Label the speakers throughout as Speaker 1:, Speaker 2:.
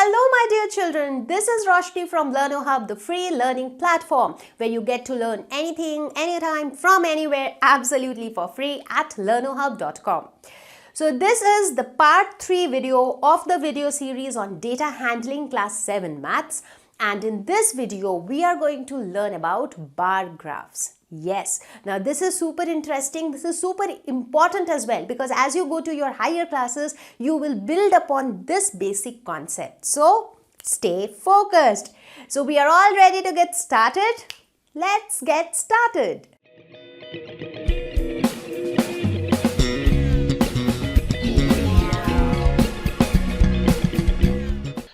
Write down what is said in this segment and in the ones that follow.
Speaker 1: Hello my dear children, this is Roshni from LearnerHub, the free learning platform where you get to learn anything, anytime, from anywhere, absolutely for free at learnerhub.com. So this is the part 3 video of the video series on data handling class 7 maths, and in this video we are going to learn about bar graphs. Yes, now this is super interesting, this is super important as well, because as you go to your higher classes, you will build upon this basic concept. So stay focused. So we are all ready to get started. Let's get started.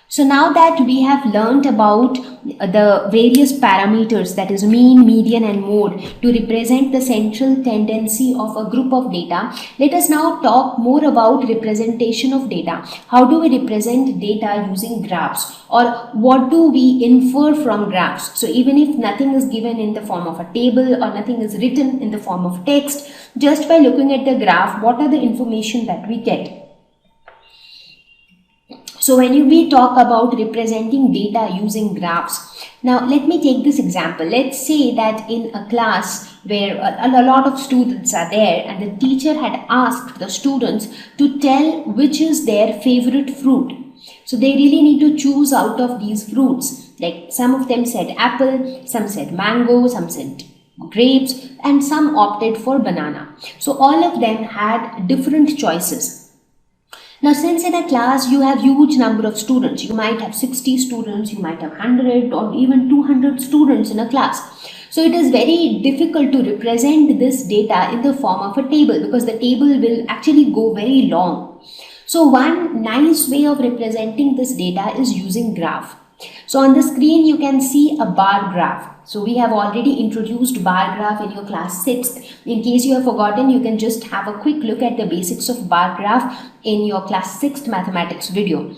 Speaker 2: So now that we have learnt about the various parameters, that is mean, median and mode, to represent the central tendency of a group of data, let us now talk more about representation of data. How do we represent data using graphs, or what do we infer from graphs? So even if nothing is given in the form of a table or nothing is written in the form of text, just by looking at the graph, what are the information that we get? So when we talk about representing data using graphs, now let me take this example. Let's say that in a class where a lot of students are there and the teacher had asked the students to tell which is their favorite fruit. So they really need to choose out of these fruits. Like some of them said apple, some said mango, some said grapes, and some opted for banana. So all of them had different choices. Now, since in a class you have huge number of students, you might have 60 students, you might have 100 or even 200 students in a class. So it is very difficult to represent this data in the form of a table, because the table will actually go very long. So one nice way of representing this data is using graph. So on the screen you can see a bar graph. So we have already introduced bar graph in your class 6th. In case you have forgotten, you can just have a quick look at the basics of bar graph in your class 6th mathematics video.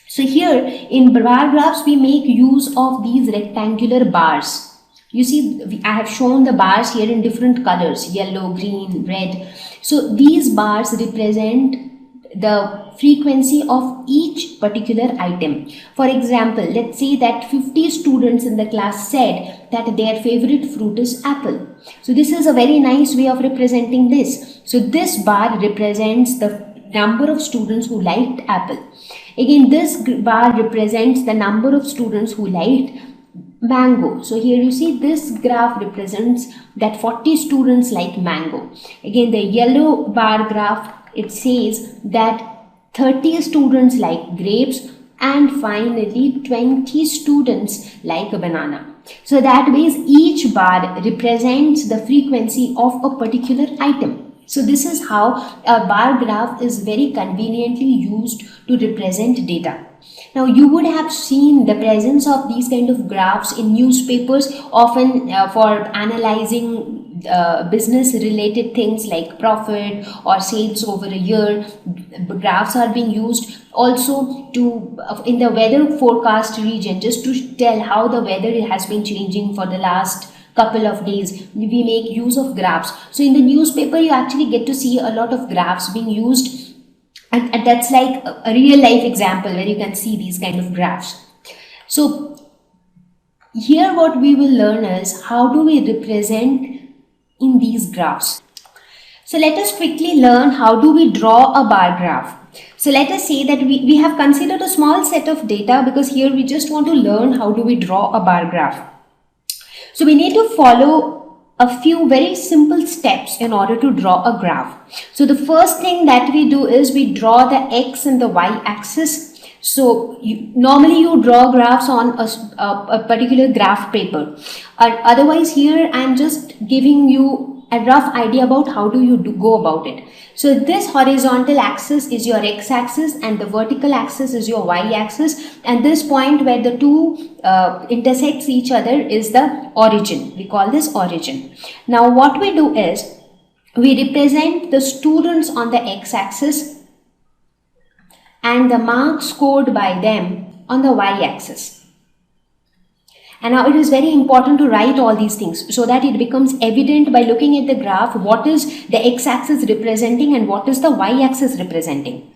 Speaker 2: So here in bar graphs we make use of these rectangular bars. You see, I have shown the bars here in different colors, yellow, green, red. So these bars represent the frequency of each particular item. For example, let's say that 50 students in the class said that their favorite fruit is apple. So this is a very nice way of representing this. So this bar represents the number of students who liked apple. Again, this bar represents the number of students who liked mango. So here you see this graph represents that 40 students like mango. Again, the yellow bar graph, it says that 30 students like grapes, and finally 20 students like a banana. So that means each bar represents the frequency of a particular item. So this is how a bar graph is very conveniently used to represent data. Now you would have seen the presence of these kind of graphs in newspapers, often for analyzing business related things like profit or sales over a year. Graphs are being used also to in the weather forecast region, just to tell how the weather has been changing for the last couple of days. We make use of graphs. So in the newspaper you actually get to see a lot of graphs being used, and that's like a real life example where you can see these kind of graphs. So here what we will learn is how do we represent in these graphs. So let us quickly learn how do we draw a bar graph. So let us say that we have considered a small set of data, because here we just want to learn how do we draw a bar graph. So we need to follow a few very simple steps in order to draw a graph. So the first thing that we do is we draw the x and the y axis. So normally you draw graphs on a particular graph paper. Otherwise here I am just giving you a rough idea about how do you go about it. So this horizontal axis is your x-axis and the vertical axis is your y-axis, and this point where the two intersects each other is the origin. We call this origin. Now what we do is we represent the students on the x-axis and the marks scored by them on the y-axis. And now it is very important to write all these things so that it becomes evident by looking at the graph what is the x-axis representing and what is the y-axis representing.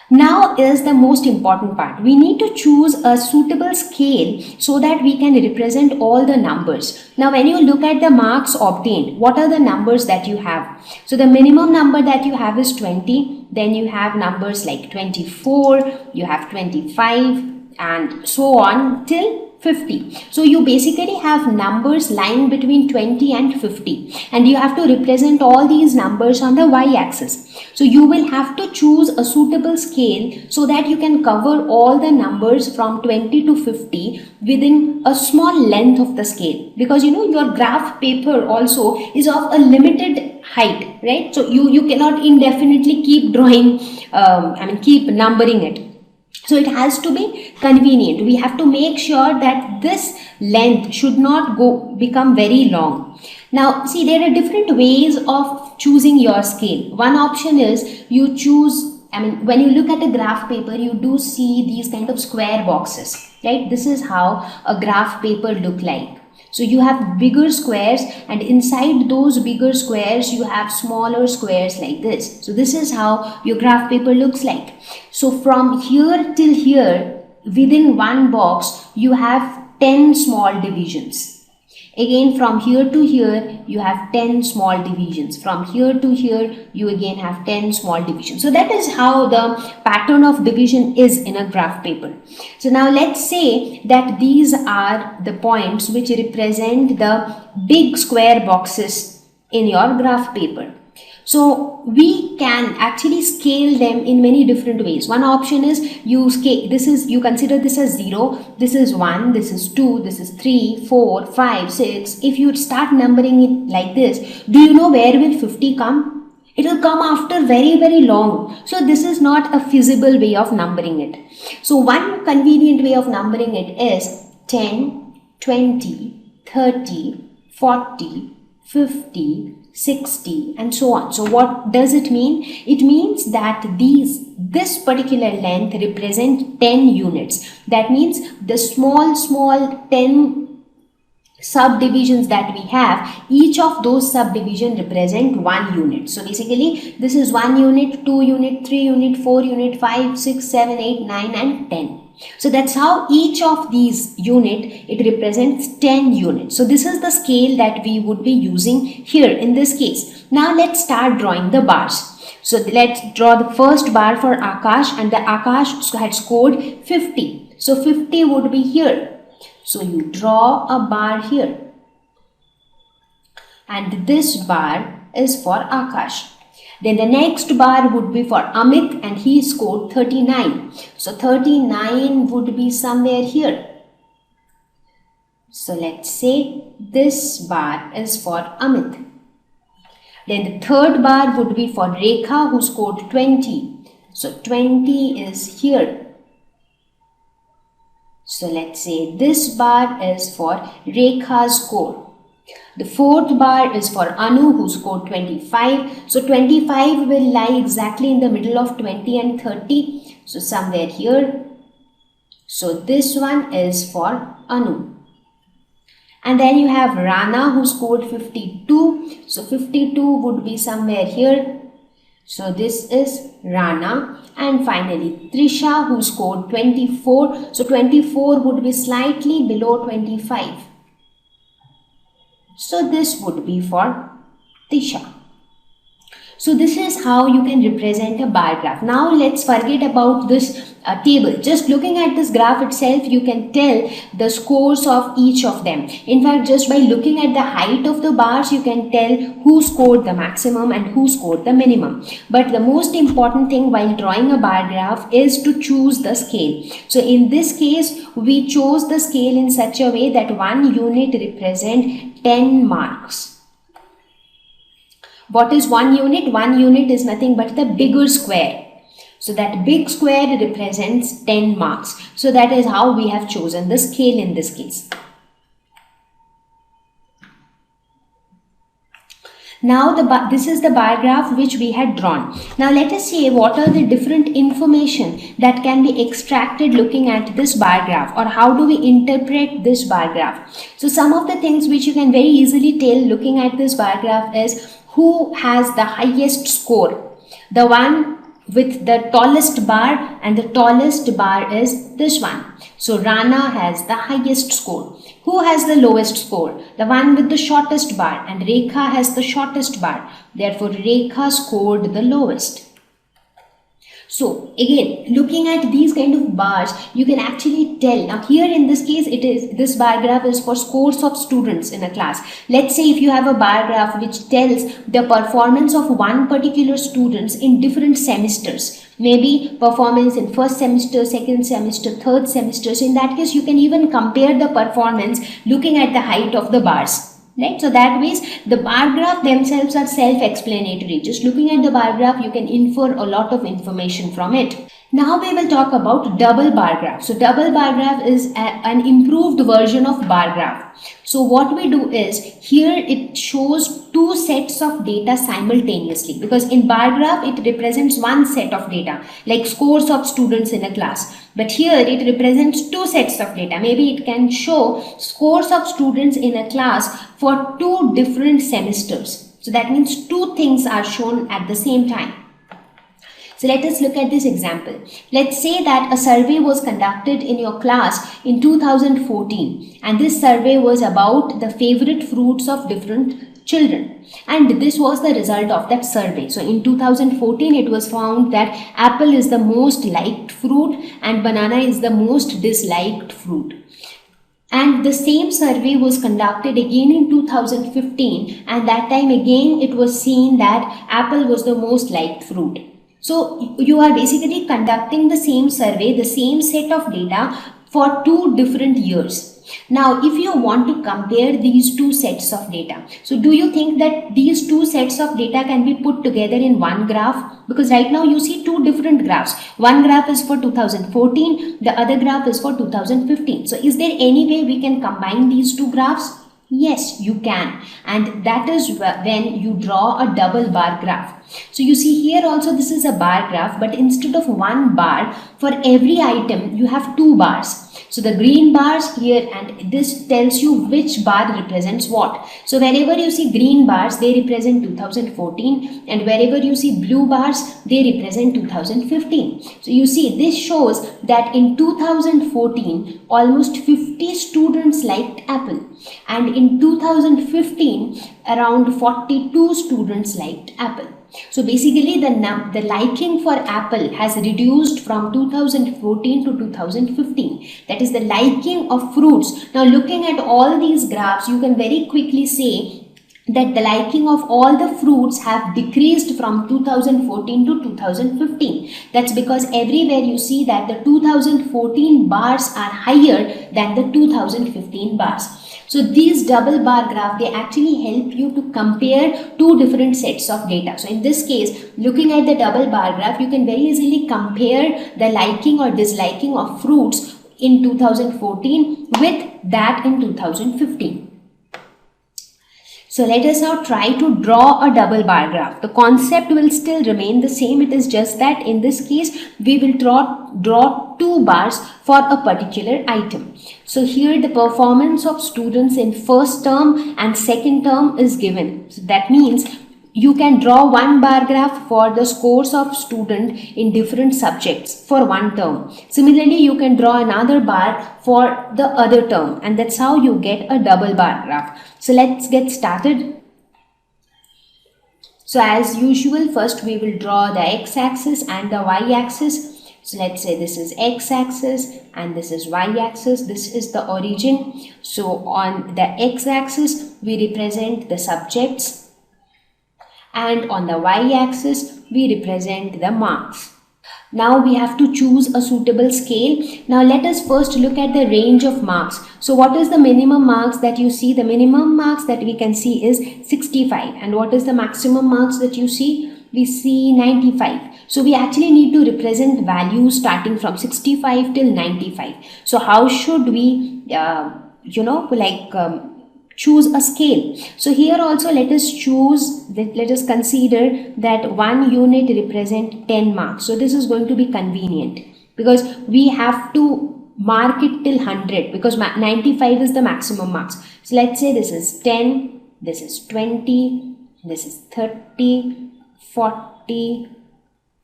Speaker 2: Now is the most important part. We need to choose a suitable scale so that we can represent all the numbers. Now when you look at the marks obtained, what are the numbers that you have? So the minimum number that you have is 20. Then you have numbers like 24, you have 25 and so on till 50. So you basically have numbers lying between 20 and 50 and you have to represent all these numbers on the y-axis. So you will have to choose a suitable scale so that you can cover all the numbers from 20 to 50 within a small length of the scale, because you know your graph paper also is of a limited height, right? So you cannot indefinitely keep drawing, keep numbering it. So it has to be convenient. We have to make sure that this length should not become very long. Now see, there are different ways of choosing your scale. One option is you choose, when you look at a graph paper, you do see these kind of square boxes, right? This is how a graph paper look like. So you have bigger squares and inside those bigger squares you have smaller squares like this. So this is how your graph paper looks like. So from here till here, within one box you have 10 small divisions. Again from here to here you have 10 small divisions. From here to here you again have 10 small divisions. So that is how the pattern of division is in a graph paper. So now let's say that these are the points which represent the big square boxes in your graph paper. So we can actually scale them in many different ways. One option is you consider this as 0, this is 1, this is 2, this is 3, 4, 5, 6. If you start numbering it like this, do you know where will 50 come? It will come after very, very long. So this is not a feasible way of numbering it. So one convenient way of numbering it is 10, 20, 30, 40, 50, 60 and so on. So what does it mean? It means that this particular length represent 10 units. That means the small 10 subdivisions that we have, each of those subdivisions represent 1 unit. So basically this is 1 unit, 2 unit, 3 unit, 4 unit, 5, 6, 7, 8, 9 and 10. So that's how each of these unit, it represents 10 units. So this is the scale that we would be using here in this case. Now let's start drawing the bars. So let's draw the first bar for Akash, and the Akash had scored 50. So 50 would be here. So you draw a bar here. And this bar is for Akash. Then the next bar would be for Amit and he scored 39. So 39 would be somewhere here. So let's say this bar is for Amit. Then the third bar would be for Rekha who scored 20. So 20 is here. So let's say this bar is for Rekha's score. The fourth bar is for Anu who scored 25. So 25 will lie exactly in the middle of 20 and 30. So somewhere here. So this one is for Anu. And then you have Rana who scored 52. So 52 would be somewhere here. So this is Rana. And finally Trisha who scored 24. So 24 would be slightly below 25. So this would be for Tisha. So this is how you can represent a bar graph. Now let's forget about this table. Just looking at this graph itself, you can tell the scores of each of them. In fact, just by looking at the height of the bars, you can tell who scored the maximum and who scored the minimum. But the most important thing while drawing a bar graph is to choose the scale. So in this case, we chose the scale in such a way that 1 unit represents 10 marks. What is 1 unit? 1 unit is nothing but the bigger square. So that big square represents 10 marks. So that is how we have chosen the scale in this case. Now this is the bar graph which we had drawn. Now let us see what are the different information that can be extracted looking at this bar graph, or how do we interpret this bar graph. So some of the things which you can very easily tell looking at this bar graph is who has the highest score. The one with the tallest bar, and the tallest bar is this one. So Rana has the highest score. Who has the lowest score? The one with the shortest bar, and Rekha has the shortest bar. Therefore, Rekha scored the lowest. So again, looking at these kind of bars, you can actually tell. Now here in this case, this bar graph is for scores of students in a class. Let's say if you have a bar graph which tells the performance of one particular students in different semesters, maybe performance in first semester, second semester, third semester. So in that case, you can even compare the performance looking at the height of the bars. Right, so that means the bar graph themselves are self-explanatory. Just looking at the bar graph, you can infer a lot of information from it. Now we will talk about double bar graph. So double bar graph is an improved version of bar graph. So what we do is, here it shows two sets of data simultaneously, because in bar graph it represents one set of data, like scores of students in a class. But here it represents two sets of data. Maybe it can show scores of students in a class for two different semesters. So that means two things are shown at the same time. So let us look at this example. Let's say that a survey was conducted in your class in 2014, and this survey was about the favorite fruits of different children, and this was the result of that survey. So in 2014 it was found that apple is the most liked fruit and banana is the most disliked fruit. And the same survey was conducted again in 2015, and that time again it was seen that apple was the most liked fruit. So you are basically conducting the same survey, the same set of data for two different years. Now, if you want to compare these two sets of data, so do you think that these two sets of data can be put together in one graph? Because right now you see two different graphs. One graph is for 2014, the other graph is for 2015. So is there any way we can combine these two graphs? Yes, you can, and that is when you draw a double bar graph. So you see here also this is a bar graph, but instead of one bar, for every item you have two bars. So the green bars here, and this tells you which bar represents what. So wherever you see green bars, they represent 2014, and wherever you see blue bars, they represent 2015. So you see this shows that in 2014 almost 50 students liked apple, and in 2015 around 42 students liked apple. So basically the liking for apple has reduced from 2014 to 2015. That is the liking of fruits. Now looking at all these graphs, you can very quickly say that the liking of all the fruits have decreased from 2014 to 2015. That's because everywhere you see that the 2014 bars are higher than the 2015 bars. So these double bar graph, they actually help you to compare two different sets of data. So in this case, looking at the double bar graph, you can very easily compare the liking or disliking of fruits in 2014 with that in 2015. So let us now try to draw a double bar graph. The concept will still remain the same. It is just that in this case, we will draw two bars for a particular item. So here the performance of students in first term and second term is given. So that means you can draw one bar graph for the scores of student in different subjects for one term. Similarly, you can draw another bar for the other term, and that's how you get a double bar graph. So let's get started. So as usual, first we will draw the x-axis and the y-axis. So let's say this is x-axis and this is y-axis. This is the origin. So on the x-axis, we represent the subjects, and on the y-axis, we represent the marks. Now we have to choose a suitable scale. Now let us first look at the range of marks. So what is the minimum marks that you see? The minimum marks that we can see is 65. And what is the maximum marks that you see? We see 95. So we actually need to represent values starting from 65 till 95. So how should we, choose a scale? So here also let us consider that one unit represent 10 marks. So this is going to be convenient because we have to mark it till 100 because 95 is the maximum marks. So let's say this is 10, this is 20, this is 30, 40,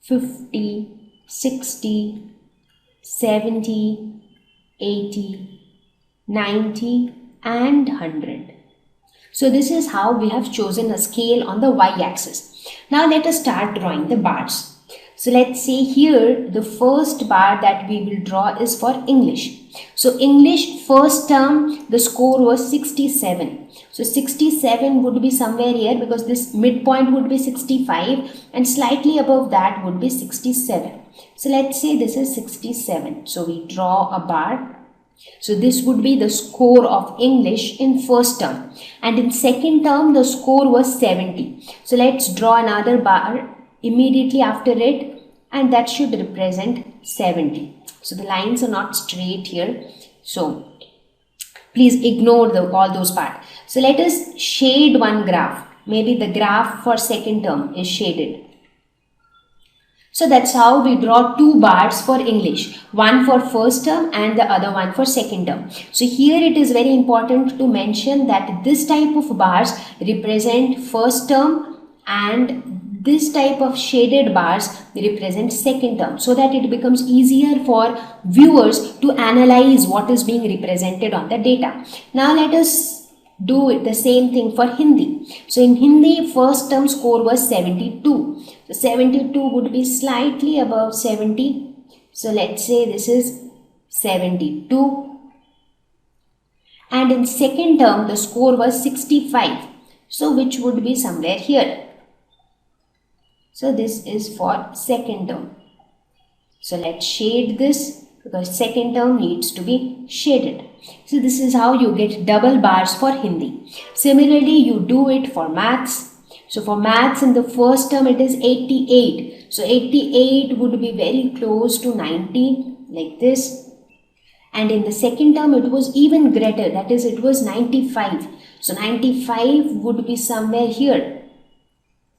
Speaker 2: 50, 60, 70, 80, 90 and 100. So this is how we have chosen a scale on the y-axis. Now let us start drawing the bars. So let's say here the first bar that we will draw is for English. So English first term, the score was 67. So 67 would be somewhere here because this midpoint would be 65 and slightly above that would be 67. So let's say this is 67. So we draw a bar. So this would be the score of English in first term, and in second term the score was 70. So let's draw another bar immediately after it, and that should represent 70. So the lines are not straight here, so please ignore all those parts. So let us shade one graph. Maybe the graph for second term is shaded. So that's how we draw two bars for English, one for first term and the other one for second term. So here it is very important to mention that this type of bars represent first term and this type of shaded bars represent second term, so that it becomes easier for viewers to analyze what is being represented on the data. Now let us do it the same thing for Hindi. So in Hindi, first term score was 72. So 72 would be slightly above 70. So let's say this is 72. And in second term, the score was 65. So which would be somewhere here. So this is for second term. So let's shade this because second term needs to be shaded. So this is how you get double bars for Hindi. Similarly, you do it for maths. So for maths in the first term it is 88. So 88 would be very close to 90 like this. And in the second term it was even greater, that is it was 95. So 95 would be somewhere here.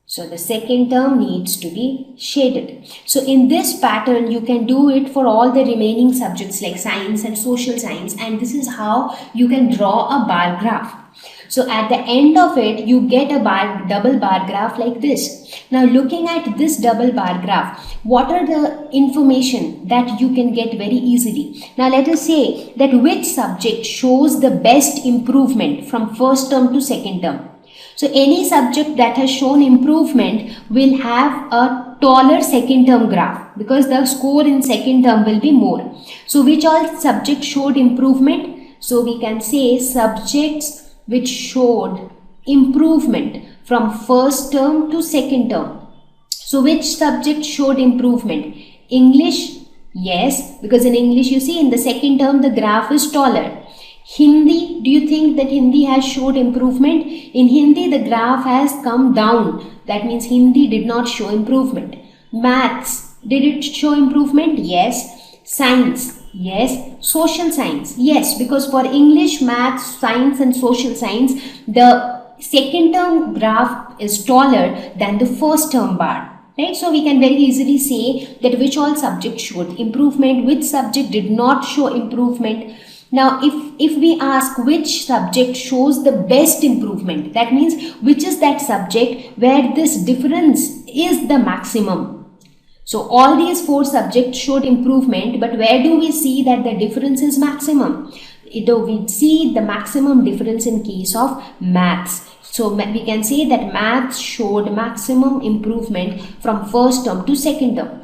Speaker 2: So the second term needs to be shaded. So in this pattern you can do it for all the remaining subjects like science and social science, and this is how you can draw a bar graph. So at the end of it you get a double bar graph like this. Now looking at this double bar graph, what are the information that you can get very easily? Now let us say that which subject shows the best improvement from first term to second term. So any subject that has shown improvement will have a taller second term graph because the score in second term will be more. So which all subjects showed improvement? So we can say subjects which showed improvement from first term to second term. So which subject showed improvement? English, yes, because in English you see in the second term the graph is taller. Hindi, do you think that Hindi has showed improvement? In Hindi the graph has come down. That means Hindi did not show improvement. Maths, did it show improvement? Yes. Science, yes. Social science, yes, because for English, maths, science and social science, the second term graph is taller than the first term bar. Right? So we can very easily say that which all subjects showed improvement, which subject did not show improvement. Now, if we ask which subject shows the best improvement, that means which is that subject where this difference is the maximum. So all these four subjects showed improvement, but where do we see that the difference is maximum? We see the maximum difference in case of maths. So we can say that maths showed maximum improvement from first term to second term.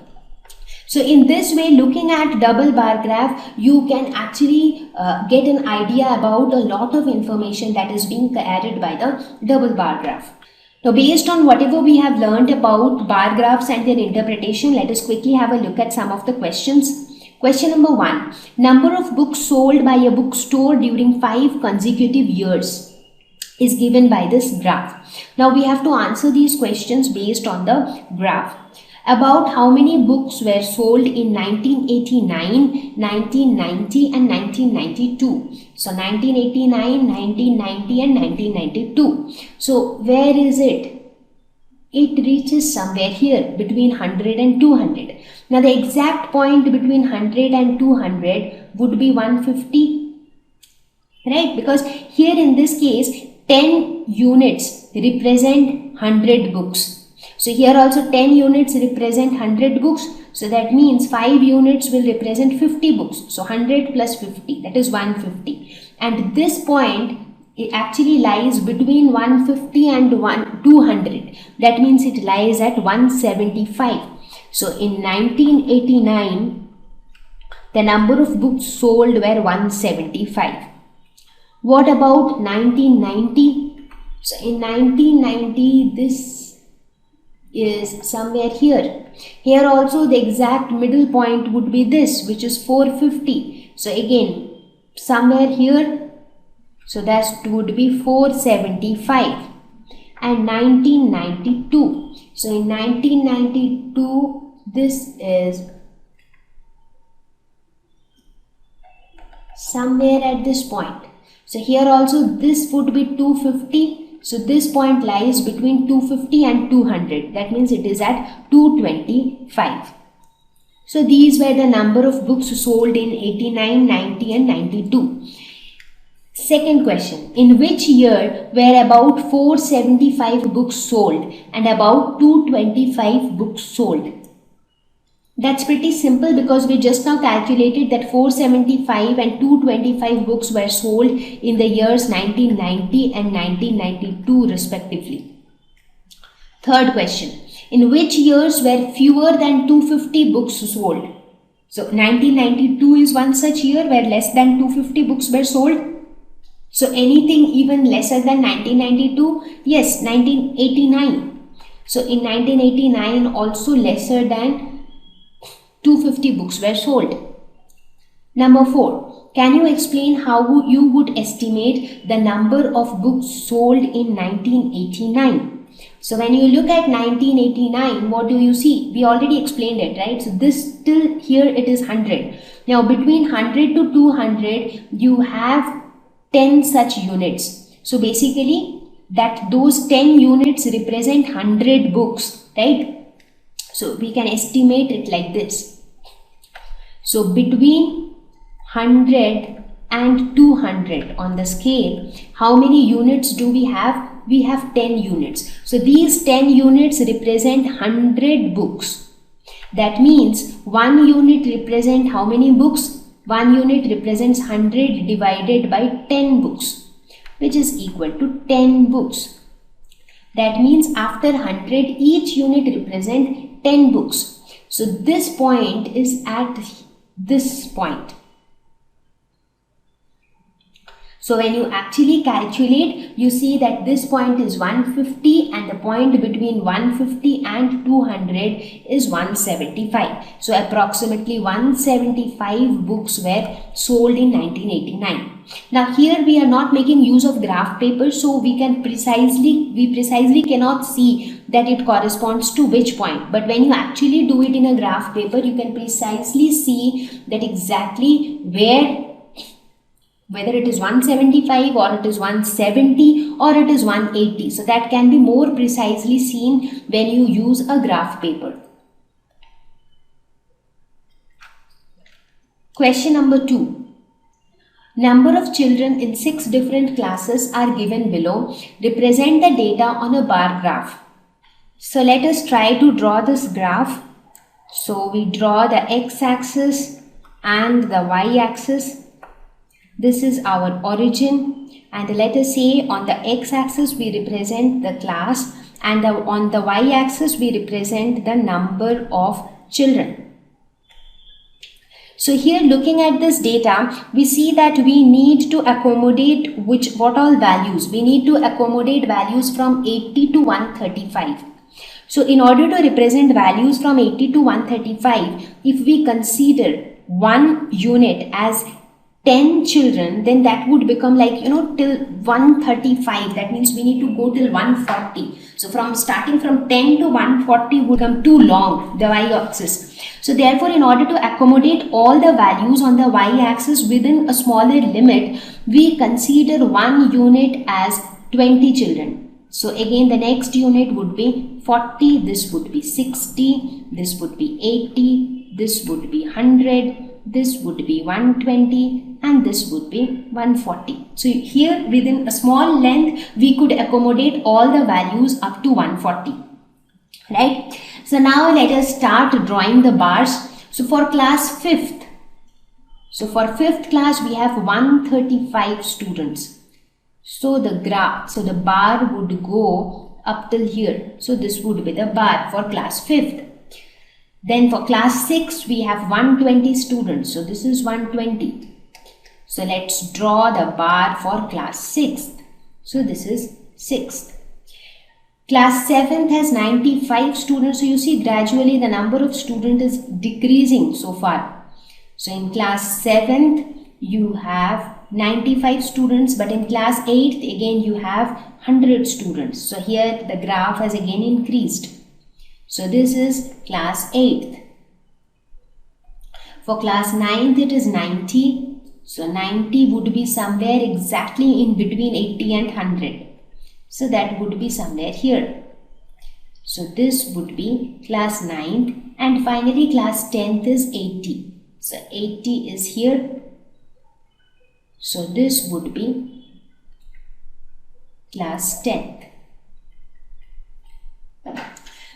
Speaker 2: So in this way, looking at double bar graph, you can actually get an idea about a lot of information that is being added by the double bar graph. Now, based on whatever we have learned about bar graphs and their interpretation, let us quickly have a look at some of the questions. Question number 1. Number of books sold by a bookstore during 5 consecutive years is given by this graph. Now, we have to answer these questions based on the graph. About how many books were sold in 1989, 1990 and 1992. So 1989, 1990 and 1992. So where is it? It reaches somewhere here between 100 and 200. Now the exact point between 100 and 200 would be 150. Right? Because here in this case 10 units represent 100 books. So here also 10 units represent 100 books. So that means 5 units will represent 50 books. So 100 plus 50, that is 150. And this point, it actually lies between 150 and 200. That means it lies at 175. So in 1989, the number of books sold were 175. What about 1990? So in 1990, this is somewhere here. Here also the exact middle point would be this, which is 450. So again, somewhere here, so that would be 475. And 1992. So in 1992, this is somewhere at this point. So here also this would be 250. So this point lies between 250 and 200. That means it is at 225. So these were the number of books sold in 89, 90 and 92. Second question. In which year were about 475 books sold and about 225 books sold? That's pretty simple because we just now calculated that 475 and 225 books were sold in the years 1990 and 1992 respectively. Third question. In which years were fewer than 250 books sold? So 1992 is one such year where less than 250 books were sold. So anything even lesser than 1992? Yes, 1989. So in 1989 also lesser than 250 books were sold. Number 4. Can you explain how you would estimate the number of books sold in 1989? So when you look at 1989, what do you see? We already explained it, right? So this till here it is 100. Now between 100 to 200, you have 10 such units. So basically that those 10 units represent 100 books, right? So we can estimate it like this. So between 100 and 200 on the scale, how many units do we have? We have 10 units. So these 10 units represent 100 books. That means 1 unit represents how many books? 1 unit represents 100 divided by 10 books, which is equal to 10 books. That means after 100, each unit represents 10 books. So this point is at this point. So when you actually calculate, you see that this point is 150 and the point between 150 and 200 is 175. So approximately 175 books were sold in 1989. Now here we are not making use of graph paper, so we precisely cannot see that it corresponds to which point. But when you actually do it in a graph paper, you can precisely see that exactly whether it is 175 or it is 170 or it is 180. So that can be more precisely seen when you use a graph paper. Question number 2. Number of children in 6 different classes are given below. Represent the data on a bar graph. So let us try to draw this graph. So we draw the x-axis and the y-axis. This is our origin, and let us say on the x-axis we represent the class and on the y-axis we represent the number of children. So here looking at this data, we see that we need to accommodate what all values. We need to accommodate values from 80 to 135. So in order to represent values from 80 to 135, if we consider one unit as 10 children, then that would become like, till 135. That means we need to go till 140. So from starting from 10 to 140 would become too long, the y-axis. So therefore, in order to accommodate all the values on the y-axis within a smaller limit, we consider one unit as 20 children. So again, the next unit would be 40, this would be 60, this would be 80, this would be 100, this would be 120, and this would be 140. So here within a small length, we could accommodate all the values up to 140. right? So now let us start drawing the bars. So for class 5th, so for 5th class we have 135 students. So the bar would go up till here. So this would be the bar for class 5th. Then for class 6 we have 120 students. So this is 120. So let's draw the bar for class 6th. So this is 6th. Class 7th has 95 students. So you see gradually the number of students is decreasing so far. So in class 7th you have 95 students, but in class 8th again you have 100 students. So here the graph has again increased. So this is class 8th. For class 9th it is 90. So 90 would be somewhere exactly in between 80 and 100. So that would be somewhere here. So this would be class 9th, and finally class 10th is 80. So 80 is here. So this would be class 10th.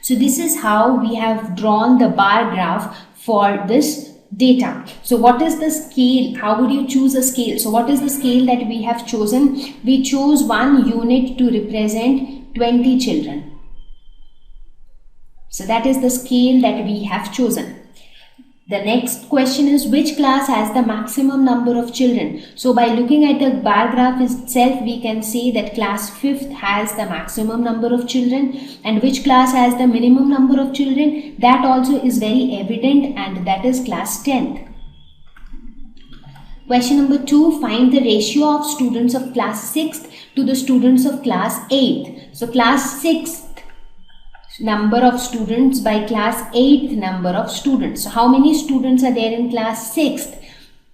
Speaker 2: So this is how we have drawn the bar graph for this data. So what is the scale? How would you choose a scale? So what is the scale that we have chosen? We chose 1 unit to represent 20 children. So that is the scale that we have chosen. The next question is, which class has the maximum number of children? So by looking at the bar graph itself, we can say that class 5th has the maximum number of children, and which class has the minimum number of children? That also is very evident, and that is class 10th. Question number 2, find the ratio of students of class 6th to the students of class 8th. So class 6th number of students by class 8th number of students. So how many students are there in class 6th?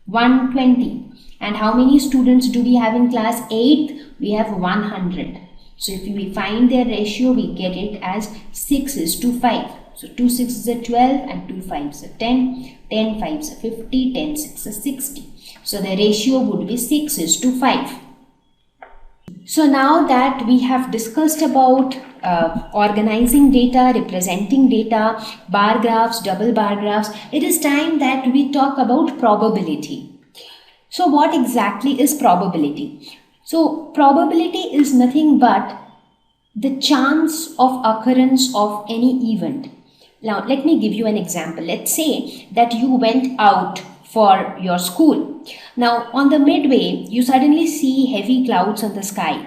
Speaker 2: 120. And how many students do we have in class 8th? We have 100. So if we find their ratio, we get it as 6:5. So 2 6s are 12 and 2 5s are 10. 10 5s are 50. 10 6 are 60. So the ratio would be 6:5. So now that we have discussed about organizing data, representing data, bar graphs, double bar graphs, it is time that we talk about probability. So what exactly is probability? So probability is nothing but the chance of occurrence of any event. Now let me give you an example. Let's say that you went out for your school. Now on the midway, you suddenly see heavy clouds on the sky.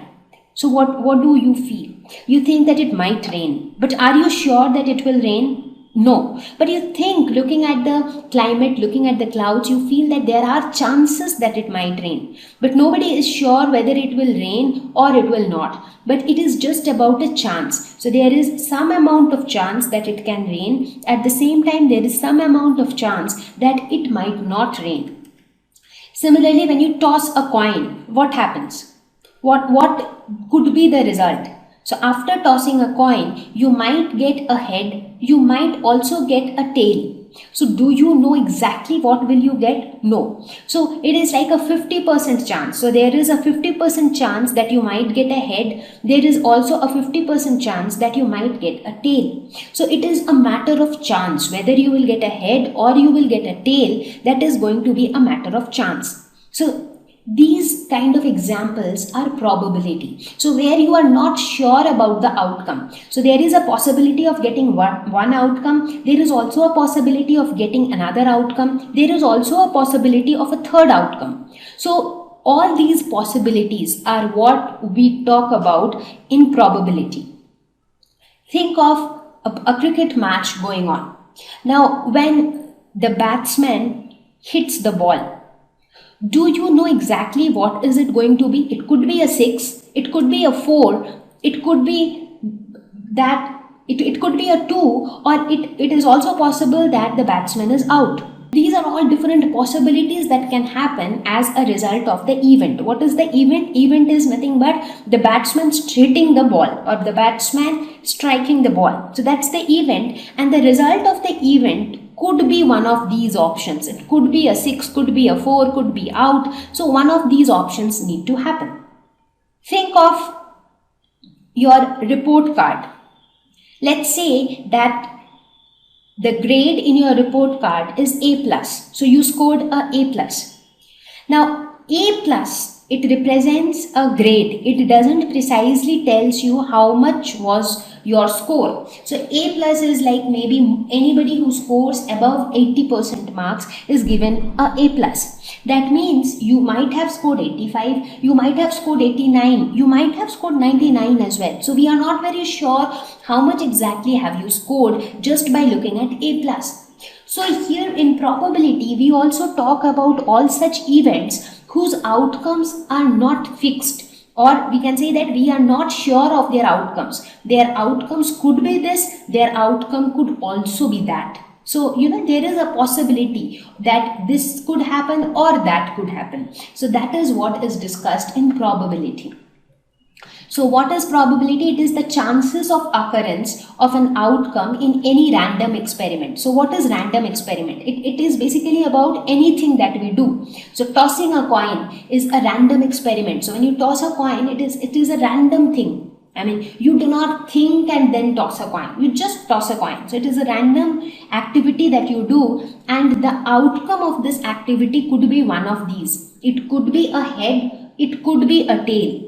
Speaker 2: So what do you feel? You think that it might rain. But are you sure that it will rain? No. But you think, looking at the climate, looking at the clouds, you feel that there are chances that it might rain. But nobody is sure whether it will rain or it will not. But it is just about a chance. So there is some amount of chance that it can rain. At the same time, there is some amount of chance that it might not rain. Similarly, when you toss a coin, what happens? What could be the result? So after tossing a coin, you might get a head, you might also get a tail. So do you know exactly what will you get? No. So it is like a 50% chance. So there is a 50% chance that you might get a head. There is also a 50% chance that you might get a tail. So it is a matter of chance. Whether you will get a head or you will get a tail, that is going to be a matter of chance. So these kind of examples are probability. So where you are not sure about the outcome. So there is a possibility of getting one outcome. There is also a possibility of getting another outcome. There is also a possibility of a third outcome. So all these possibilities are what we talk about in probability. Think of a cricket match going on. Now when the batsman hits the ball, do you know exactly what is it going to be? It could be a 6, it could be a 4, it could be that it could be a 2, or it is also possible that the batsman is out. These are all different possibilities that can happen as a result of the event. What is the event? Event is nothing but the batsman hitting the ball or the batsman striking the ball. So that's the event, and the result of the event could be one of these options. It could be a 6, could be a 4, could be out. So one of these options need to happen. Think of your report card. Let's say that the grade in your report card is A plus. So you scored a A plus. Now A plus, it represents a grade. It doesn't precisely tells you how much was your score. So A plus is like maybe anybody who scores above 80% marks is given a A plus. That means you might have scored 85, you might have scored 89, you might have scored 99 as well. So we are not very sure how much exactly have you scored just by looking at A plus. So here in probability, we also talk about all such events whose outcomes are not fixed, or we can say that we are not sure of their outcomes. Their outcomes could be this, their outcome could also be that. So, there is a possibility that this could happen or that could happen. So that is what is discussed in probability. So what is probability? It is the chances of occurrence of an outcome in any random experiment. So what is random experiment? It is basically about anything that we do. So tossing a coin is a random experiment. So when you toss a coin, it is a random thing. I mean, you do not think and then toss a coin. You just toss a coin. So it is a random activity that you do, and the outcome of this activity could be one of these. It could be a head, it could be a tail.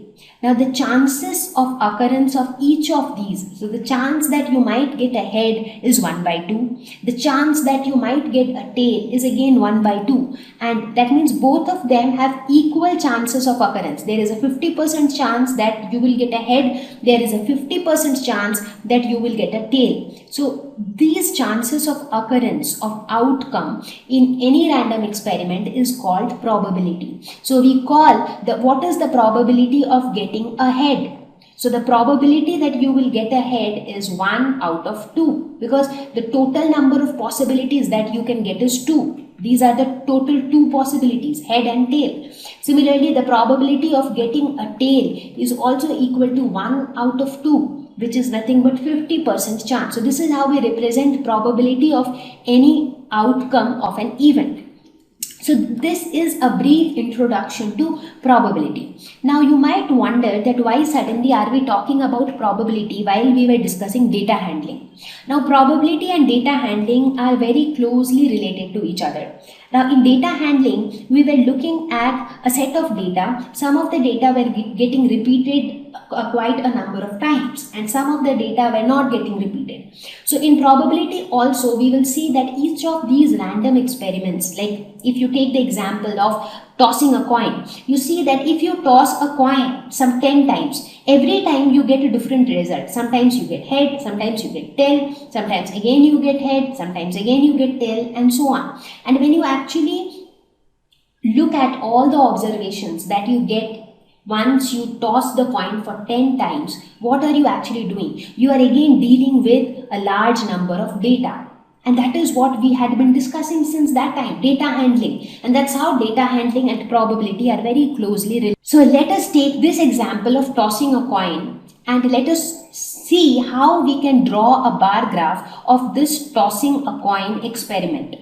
Speaker 2: Now the chances of occurrence of each of these, so the chance that you might get a head is 1 by 2. The chance that you might get a tail is again 1 by 2. And that means both of them have equal chances of occurrence. There is a 50% chance that you will get a head. There is a 50% chance that you will get a tail. So these chances of occurrence of outcome in any random experiment is called probability. So we call what is the probability of getting a head? So the probability that you will get a head is 1 out of 2, because the total number of possibilities that you can get is 2. These are the total 2 possibilities, head and tail. Similarly, the probability of getting a tail is also equal to 1 out of 2, which is nothing but 50% chance. So this is how we represent probability of any outcome of an event. So this is a brief introduction to probability. Now you might wonder that why suddenly are we talking about probability while we were discussing data handling. Now probability and data handling are very closely related to each other. Now in data handling, we were looking at a set of data. Some of the data were getting repeated quite a number of times, and some of the data were not getting repeated. So in probability also, we will see that each of these random experiments, like if you take the example of tossing a coin, you see that if you toss a coin some 10 times, every time you get a different result. Sometimes you get head, sometimes you get tail, sometimes again you get head, sometimes again you get tail, and so on. And when you actually look at all the observations that you get once you toss the coin for 10 times, what are you actually doing? You are again dealing with a large number of data. And that is what we had been discussing since that time, data handling. And that's how data handling and probability are very closely related. So let us take this example of tossing a coin, and let us see how we can draw a bar graph of this tossing a coin experiment.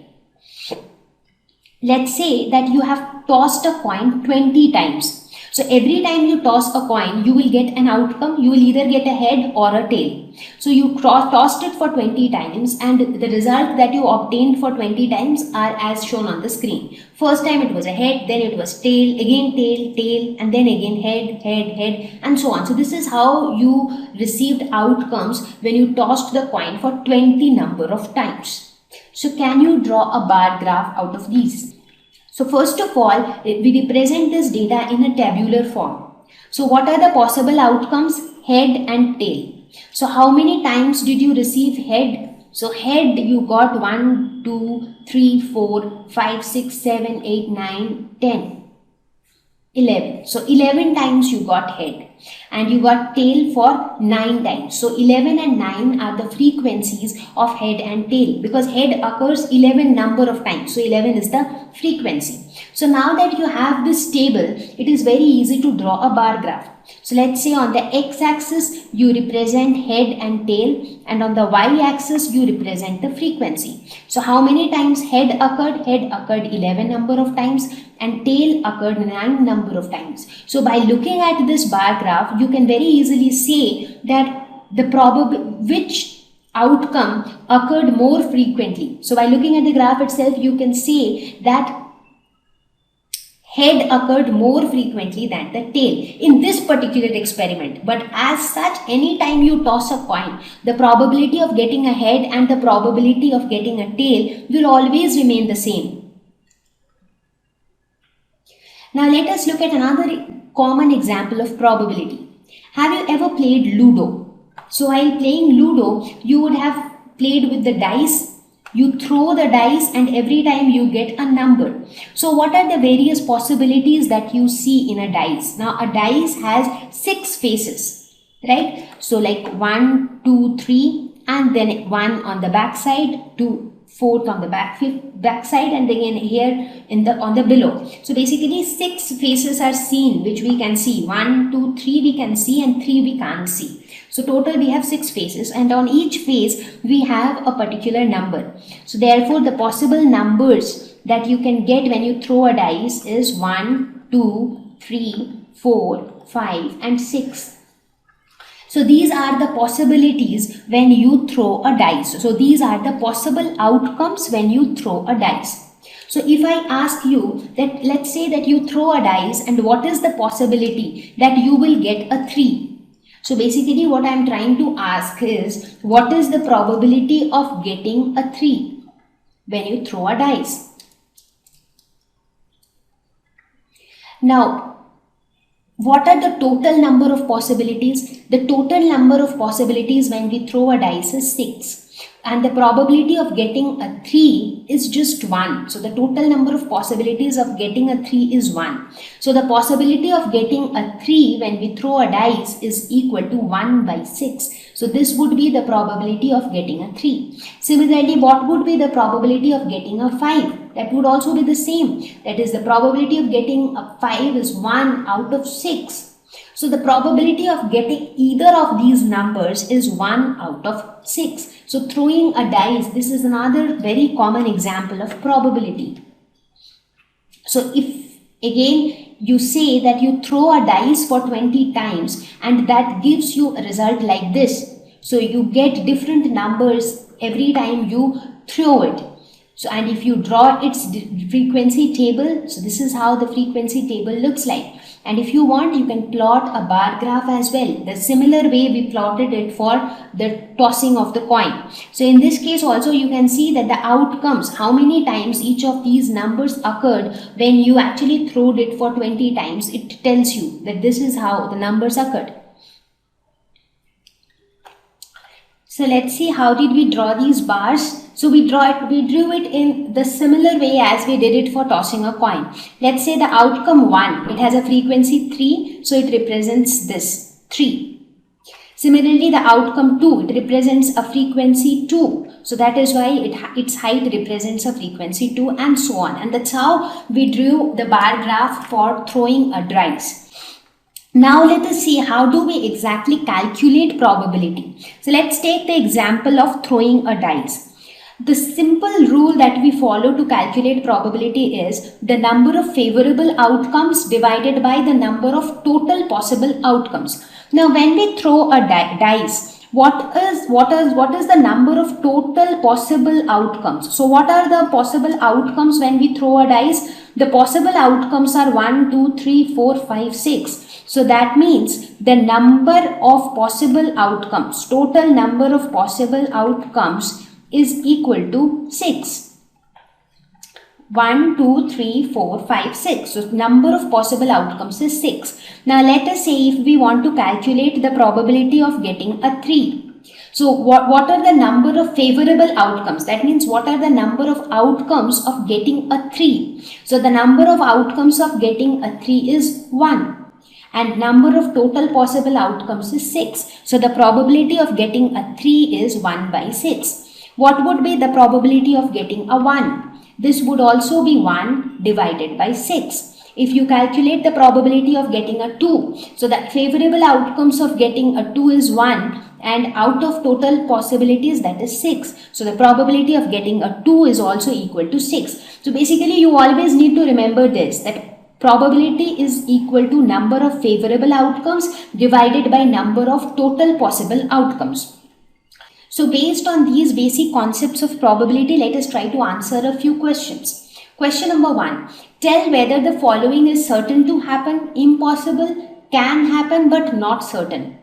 Speaker 2: Let's say that you have tossed a coin 20 times. So every time you toss a coin, you will get an outcome. You will either get a head or a tail. So you tossed it for 20 times, and the result that you obtained for 20 times are as shown on the screen. First time it was a head, then it was tail, again tail, tail, and then again head, head, head, and so on. So this is how you received outcomes when you tossed the coin for 20 number of times. So can you draw a bar graph out of these? So first of all, we represent this data in a tabular form. So what are the possible outcomes? Head and tail. So how many times did you receive head? So head you got 1, 2, 3, 4, 5, 6, 7, 8, 9, 10, 11. So 11 times you got head, and you got tail for 9 times. So 11 and 9 are the frequencies of head and tail, because head occurs 11 number of times. So 11 is the frequency. So now that you have this table, it is very easy to draw a bar graph. So let's say on the x-axis you represent head and tail, and on the y-axis you represent the frequency. So how many times head occurred? Head occurred 11 number of times, and tail occurred 9 number of times. So by looking at this bar graph, you can very easily say that which outcome occurred more frequently. So by looking at the graph itself, you can say that head occurred more frequently than the tail in this particular experiment. But as such, anytime you toss a coin, the probability of getting a head and the probability of getting a tail will always remain the same. Now let us look at another common example of probability. Have you ever played Ludo? So while playing Ludo, you would have played with the dice. You throw the dice and every time you get a number. So what are the various possibilities that you see in a dice? Now a dice has 6 faces, right? So like 1, 2, 3 and then 1 on the back side, 2, 4th on the back side, and again here on the below. So basically 6 faces are seen, which we can see. 1, 2, 3 we can see and 3 we can't see. So total we have 6 faces, and on each face we have a particular number. So therefore the possible numbers that you can get when you throw a dice is 1, 2, 3, 4, 5 and 6. So these are the possibilities when you throw a dice. So these are the possible outcomes when you throw a dice. So if I ask you that, let's say that you throw a dice and what is the possibility that you will get a 3? So basically what I am trying to ask is, what is the probability of getting a 3 when you throw a dice? Now, what are the total number of possibilities? The total number of possibilities when we throw a dice is 6. And the probability of getting a 3 is just 1. So the total number of possibilities of getting a 3 is 1. So the possibility of getting a 3 when we throw a dice is equal to 1 by 6. So this would be the probability of getting a 3. Similarly, what would be the probability of getting a 5? That would also be the same. That is, the probability of getting a 5 is 1 out of 6. So the probability of getting either of these numbers is 1 out of 6. So throwing a dice, this is another very common example of probability. So if again you say that you throw a dice for 20 times and that gives you a result like this. So you get different numbers every time you throw it. So, and if you draw its frequency table, so this is how the frequency table looks like. And if you want, you can plot a bar graph as well. The similar way we plotted it for the tossing of the coin. So in this case also you can see that the outcomes, how many times each of these numbers occurred when you actually throwed it for 20 times, it tells you that this is how the numbers occurred. So let's see, how did we draw these bars? So we drew it in the similar way as we did it for tossing a coin. Let's say the outcome 1, it has a frequency 3, so it represents this 3. Similarly, the outcome 2, it represents a frequency 2. So that is why its height represents a frequency 2 and so on. And that's how we drew the bar graph for throwing a dice. Now let us see, how do we exactly calculate probability. So let's take the example of throwing a dice. The simple rule that we follow to calculate probability is the number of favorable outcomes divided by the number of total possible outcomes. Now when we throw a dice, what is the number of total possible outcomes? So what are the possible outcomes when we throw a dice? The possible outcomes are 1, 2, 3, 4, 5, 6. So that means the number of possible outcomes, total number of possible outcomes is equal to 6. 1, 2, 3, 4, 5, 6. So number of possible outcomes is 6. Now let us say if we want to calculate the probability of getting a 3. So what are the number of favorable outcomes? That means what are the number of outcomes of getting a 3? So the number of outcomes of getting a 3 is 1. And number of total possible outcomes is 6. So the probability of getting a 3 is 1 by 6. What would be the probability of getting a 1? This would also be 1 divided by 6. If you calculate the probability of getting a 2, so the favorable outcomes of getting a 2 is 1, and out of total possibilities, that is 6. So the probability of getting a 2 is also equal to 6. So basically you always need to remember this, that probability is equal to number of favorable outcomes divided by number of total possible outcomes. So based on these basic concepts of probability, let us try to answer a few questions. Question number 1. Tell whether the following is certain to happen, impossible, can happen but not certain.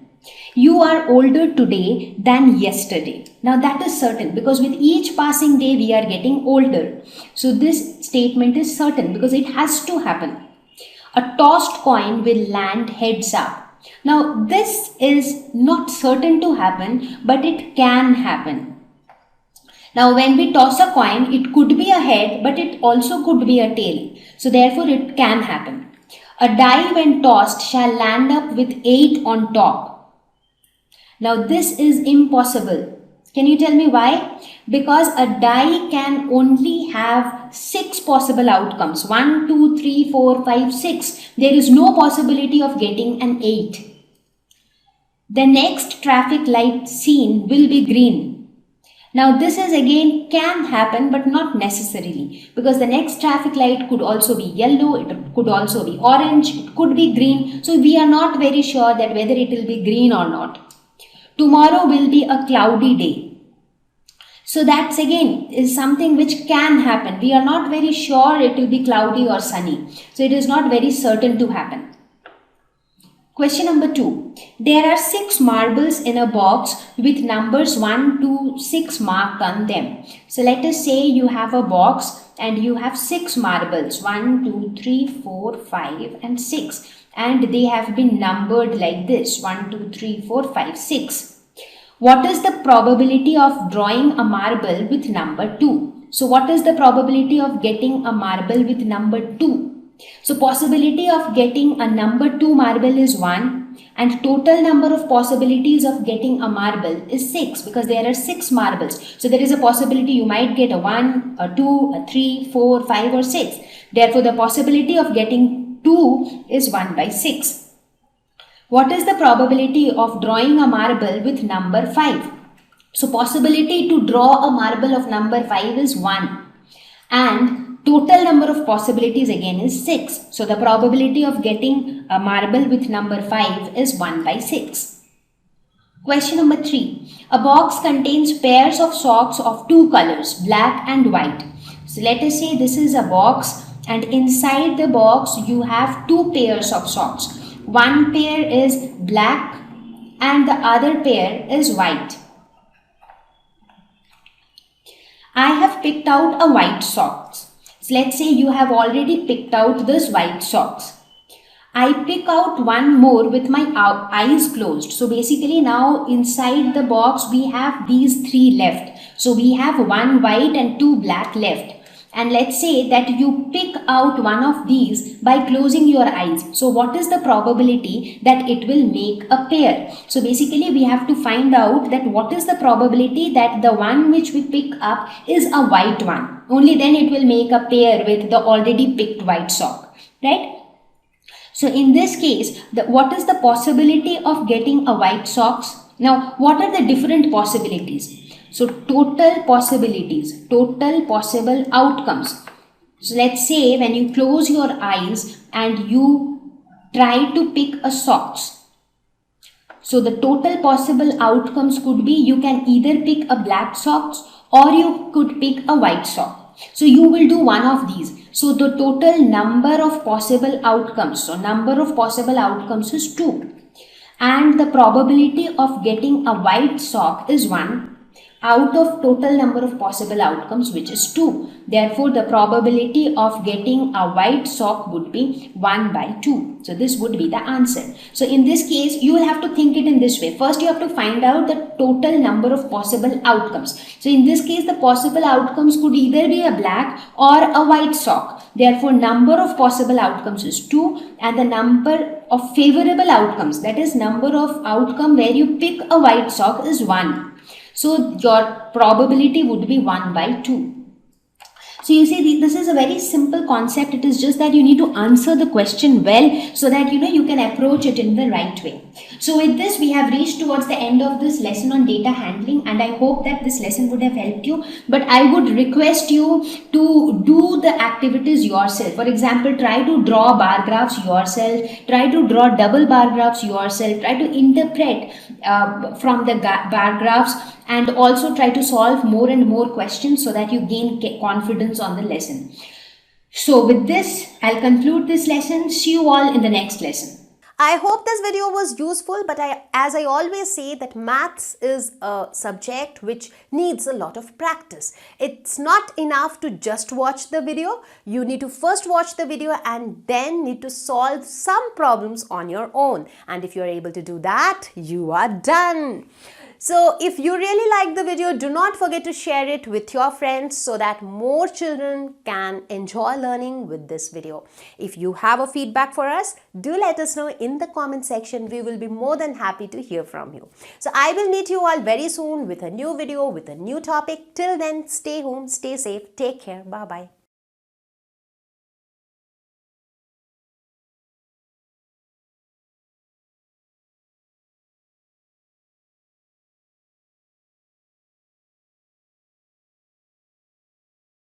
Speaker 2: You are older today than yesterday. Now that is certain because with each passing day we are getting older. So this statement is certain because it has to happen. A tossed coin will land heads up. Now this is not certain to happen, but it can happen. Now when we toss a coin, it could be a head, but it also could be a tail. So therefore it can happen. A die when tossed shall land up with 8 on top. Now this is impossible. Can you tell me why? Because a die can only have 6 possible outcomes. 1, 2, 3, 4, 5, 6. There is no possibility of getting an 8. The next traffic light seen will be green. Now this is again can happen but not necessarily, because the next traffic light could also be yellow, it could also be orange, it could be green. So we are not very sure that whether it will be green or not. Tomorrow will be a cloudy day. So that's again is something which can happen. We are not very sure it will be cloudy or sunny. So it is not very certain to happen. Question number 2. There are 6 marbles in a box with numbers 1 to 6 marked on them. So let us say you have a box and you have 6 marbles. 1, 2, 3, 4, 5 and 6. And they have been numbered like this. 1, 2, 3, 4, 5, 6. What is the probability of drawing a marble with number 2? So what is the probability of getting a marble with number 2? So possibility of getting a number 2 marble is 1 and total number of possibilities of getting a marble is 6 because there are 6 marbles. So there is a possibility you might get a 1, a 2, a 3, 4, 5 or 6. Therefore the possibility of getting 2 is 1 by 6. What is the probability of drawing a marble with number 5? So possibility to draw a marble of number 5 is 1 and total number of possibilities again is 6. So the probability of getting a marble with number 5 is 1 by 6. Question number 3. A box contains pairs of socks of 2 colors, black and white. So let us say this is a box and inside the box you have 2 pairs of socks. One pair is black and the other pair is white. I have picked out a white socks. So let's say you have already picked out this white socks. I pick out one more with my eyes closed. So basically now inside the box we have these 3 left. So we have 1 white and 2 black left. And let's say that you pick out one of these by closing your eyes. So what is the probability that it will make a pair? So basically we have to find out that what is the probability that the one which we pick up is a white one. Only then it will make a pair with the already picked white sock, right? So in this case, what is the possibility of getting a white socks? Now, what are the different possibilities? So total possibilities, total possible outcomes. So let's say when you close your eyes and you try to pick a socks. So the total possible outcomes could be you can either pick a black socks or you could pick a white sock. So you will do one of these. So the total number of possible outcomes. So number of possible outcomes is 2. And the probability of getting a white sock is 1. Out of total number of possible outcomes, which is 2. Therefore, the probability of getting a white sock would be 1 by 2. So this would be the answer. So in this case, you will have to think it in this way. First, you have to find out the total number of possible outcomes. So in this case, the possible outcomes could either be a black or a white sock. Therefore, number of possible outcomes is 2 and the number of favorable outcomes, that is number of outcome where you pick a white sock is 1. So your probability would be 1 by 2. So you see, this is a very simple concept. It is just that you need to answer the question well so that you can approach it in the right way. So with this, we have reached towards the end of this lesson on data handling, and I hope that this lesson would have helped you. But I would request you to do the activities yourself. For example, try to draw bar graphs yourself, try to draw double bar graphs yourself, try to interpret from the bar graphs, and also try to solve more and more questions so that you gain confidence on the lesson. So with this, I'll conclude this lesson. See you all in the next lesson.
Speaker 1: I hope this video was useful, but as I always say, that maths is a subject which needs a lot of practice. It's not enough to just watch the video. You need to first watch the video and then need to solve some problems on your own. And if you're able to do that, you are done. So if you really like the video, do not forget to share it with your friends so that more children can enjoy learning with this video. If you have a feedback for us, do let us know in the comment section. We will be more than happy to hear from you. So I will meet you all very soon with a new video, with a new topic. Till then, stay home, stay safe, take care. Bye-bye.